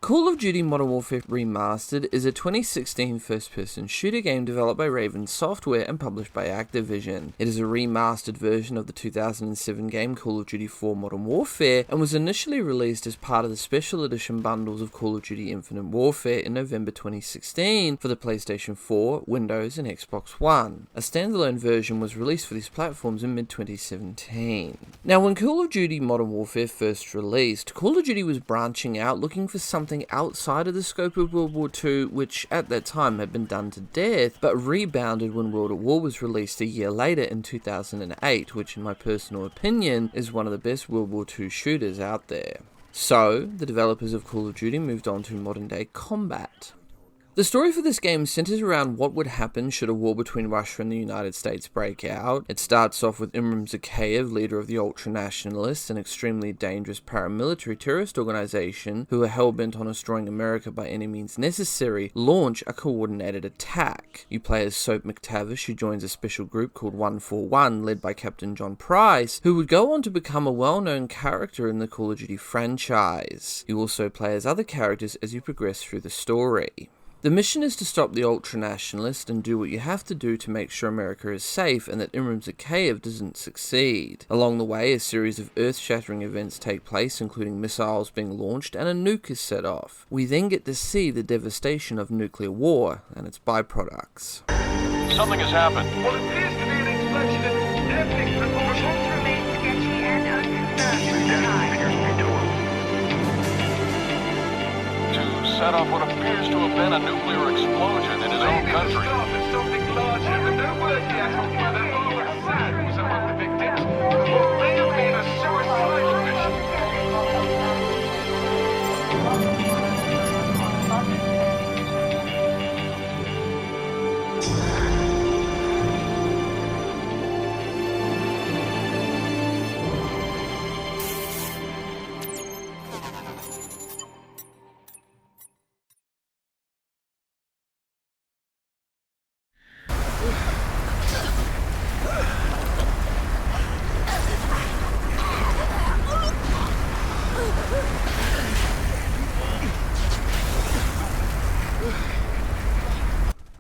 Call of Duty Modern Warfare Remastered is a 2016 first-person shooter game developed by Raven Software and published by Activision. It is a remastered version of the 2007 game Call of Duty 4 Modern Warfare and was initially released as part of the special edition bundles of Call of Duty Infinite Warfare in November 2016 for the PlayStation 4, Windows and Xbox One. A standalone version was released for these platforms in mid-2017. Now, when Call of Duty Modern Warfare first released, Call of Duty was branching out looking for something outside of the scope of World War II, which at that time had been done to death, but rebounded when World at War was released a year later in 2008, which in my personal opinion is one of the best World War II shooters out there. So, the developers of Call of Duty moved on to modern day combat. The story for this game centers around what would happen should a war between Russia and the United States break out. It starts off with Imram Zakhaev, leader of the ultra-nationalists, an extremely dangerous paramilitary terrorist organization who are hell-bent on destroying America by any means necessary, launch a coordinated attack. You play as Soap McTavish, who joins a special group called 141, led by Captain John Price, who would go on to become a well-known character in the Call of Duty franchise. You also play as other characters as you progress through the story. The mission is to stop the ultra-nationalist and do what you have to do to make sure America is safe and that Imram Zakhaev doesn't succeed. Along the way, a series of earth-shattering events take place, including missiles being launched and a nuke is set off. We then get to see the devastation of nuclear war and its byproducts. Something has happened. What appears to be an explosion in epic proportions. Remains sketchy and unconfirmed. Set off what appears to have been a nuclear explosion in his own country. Something larger, but no word yet on whether Laura Sad was among the victims or may have been a suicidal mission.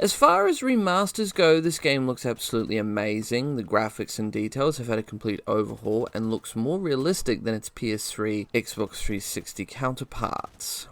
As far as remasters go, this game looks absolutely amazing. The graphics and details have had a complete overhaul and looks more realistic than its PS3, Xbox 360 counterparts.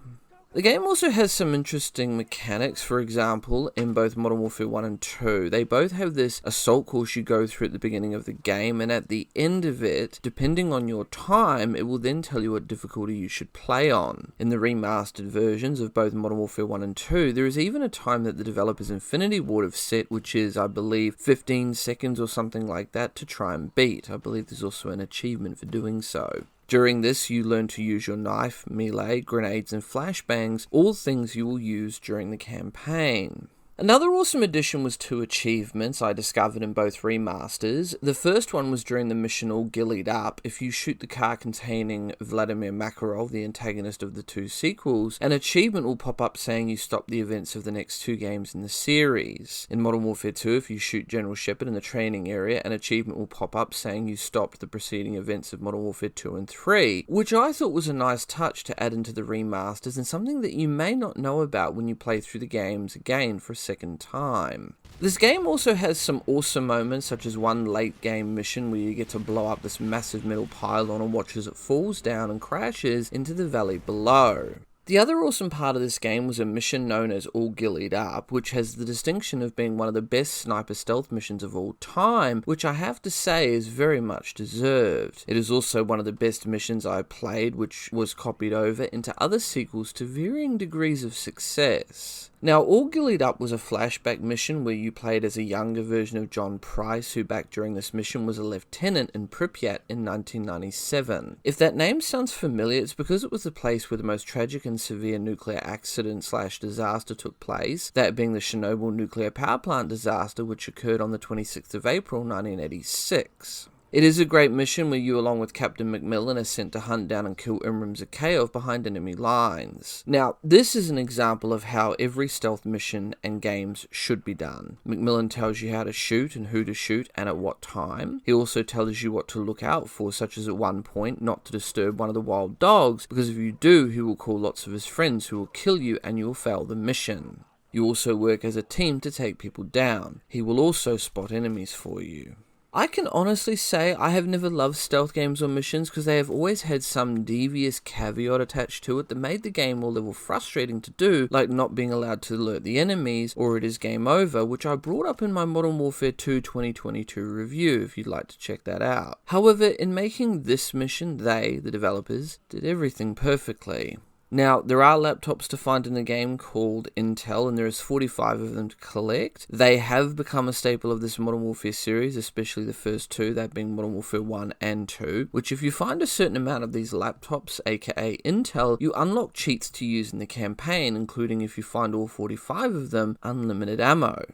The game also has some interesting mechanics. For example, in both Modern Warfare 1 and 2, they both have this assault course you go through at the beginning of the game, and at the end of it, depending on your time, it will then tell you what difficulty you should play on. In the remastered versions of both Modern Warfare 1 and 2, there is even a time that the developers Infinityward have set, which is, I believe, 15 seconds or something like that to try and beat. I believe there's also an achievement for doing so. During this, you learn to use your knife, melee, grenades and flashbangs, all things you will use during the campaign. Another awesome addition was two achievements I discovered in both remasters. The first one was during the mission All Gillied Up. If you shoot the car containing Vladimir Makarov, the antagonist of the two sequels, an achievement will pop up saying you stopped the events of the next two games in the series. In Modern Warfare 2, if you shoot General Shepard in the training area, an achievement will pop up saying you stopped the preceding events of Modern Warfare 2 and 3, which I thought was a nice touch to add into the remasters and something that you may not know about when you play through the games again for a second time. This game also has some awesome moments, such as one late game mission where you get to blow up this massive metal pylon and watch as it falls down and crashes into the valley below. The other awesome part of this game was a mission known as All Gillied Up, which has the distinction of being one of the best sniper stealth missions of all time, which I have to say is very much deserved. It is also one of the best missions I played, which was copied over into other sequels to varying degrees of success. Now, All Gillied Up was a flashback mission where you played as a younger version of John Price, who back during this mission was a lieutenant in Pripyat in 1997. If that name sounds familiar, it's because it was the place where the most tragic and severe nuclear accident/disaster took place, that being the Chernobyl nuclear power plant disaster, which occurred on the 26th of April 1986. It is a great mission where you, along with Captain Macmillan, are sent to hunt down and kill Imram Zakhaev behind enemy lines. Now, this is an example of how every stealth mission and games should be done. Macmillan tells you how to shoot and who to shoot and at what time. He also tells you what to look out for, such as at one point not to disturb one of the wild dogs, because if you do, he will call lots of his friends who will kill you and you will fail the mission. You also work as a team to take people down. He will also spot enemies for you. I can honestly say I have never loved stealth games or missions because they have always had some devious caveat attached to it that made the game more level frustrating to do, like not being allowed to alert the enemies or it is game over, which I brought up in my Modern Warfare 2 2022 review if you'd like to check that out. However, in making this mission, they, the developers, did everything perfectly. Now, there are laptops to find in the game called Intel, and there is 45 of them to collect. They have become a staple of this Modern Warfare series, especially the first two, that being Modern Warfare 1 and 2, which if you find a certain amount of these laptops, aka Intel, you unlock cheats to use in the campaign, including, if you find all 45 of them, unlimited ammo.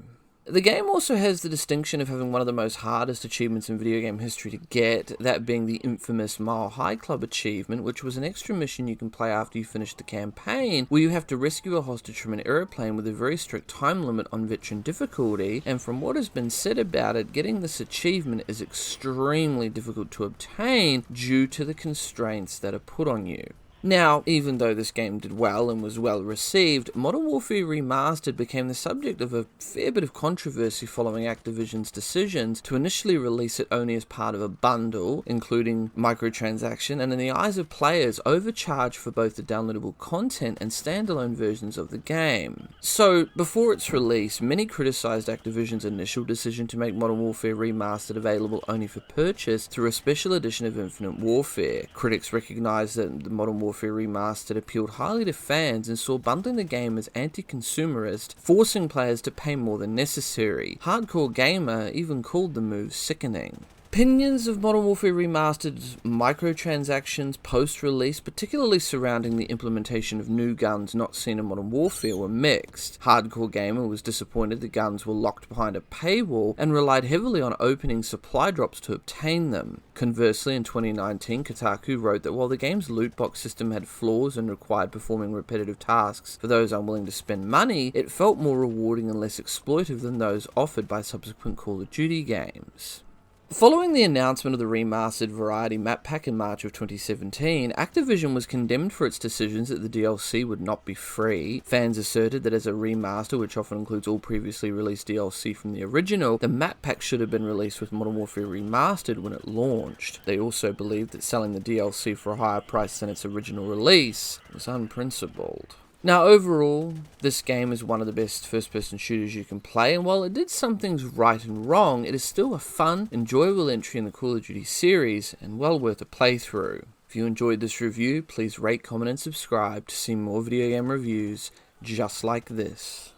The game also has the distinction of having one of the most hardest achievements in video game history to get, that being the infamous Mile High Club achievement, which was an extra mission you can play after you finish the campaign, where you have to rescue a hostage from an aeroplane with a very strict time limit on veteran difficulty, and from what has been said about it, getting this achievement is extremely difficult to obtain due to the constraints that are put on you. Now, even though this game did well and was well received, Modern Warfare Remastered became the subject of a fair bit of controversy following Activision's decisions to initially release it only as part of a bundle, including microtransaction, and in the eyes of players, overcharge for both the downloadable content and standalone versions of the game. So, before its release, many criticised Activision's initial decision to make Modern Warfare Remastered available only for purchase through a special edition of Infinite Warfare. Critics recognised that the Modern Warfare Remastered appealed highly to fans and saw bundling the game as anti-consumerist, forcing players to pay more than necessary. Hardcore Gamer even called the move sickening. Opinions of Modern Warfare Remastered's microtransactions post-release, particularly surrounding the implementation of new guns not seen in Modern Warfare, were mixed. Hardcore Gamer was disappointed the guns were locked behind a paywall and relied heavily on opening supply drops to obtain them. Conversely, in 2019, Kotaku wrote that while the game's loot box system had flaws and required performing repetitive tasks for those unwilling to spend money, it felt more rewarding and less exploitive than those offered by subsequent Call of Duty games. Following the announcement of the remastered Variety map pack in March of 2017, Activision was condemned for its decisions that the DLC would not be free. Fans asserted that as a remaster, which often includes all previously released DLC from the original, the map pack should have been released with Modern Warfare Remastered when it launched. They also believed that selling the DLC for a higher price than its original release was unprincipled. Now, overall, this game is one of the best first-person shooters you can play, and while it did some things right and wrong, it is still a fun, enjoyable entry in the Call of Duty series, and well worth a playthrough. If you enjoyed this review, please rate, comment, and subscribe to see more video game reviews just like this.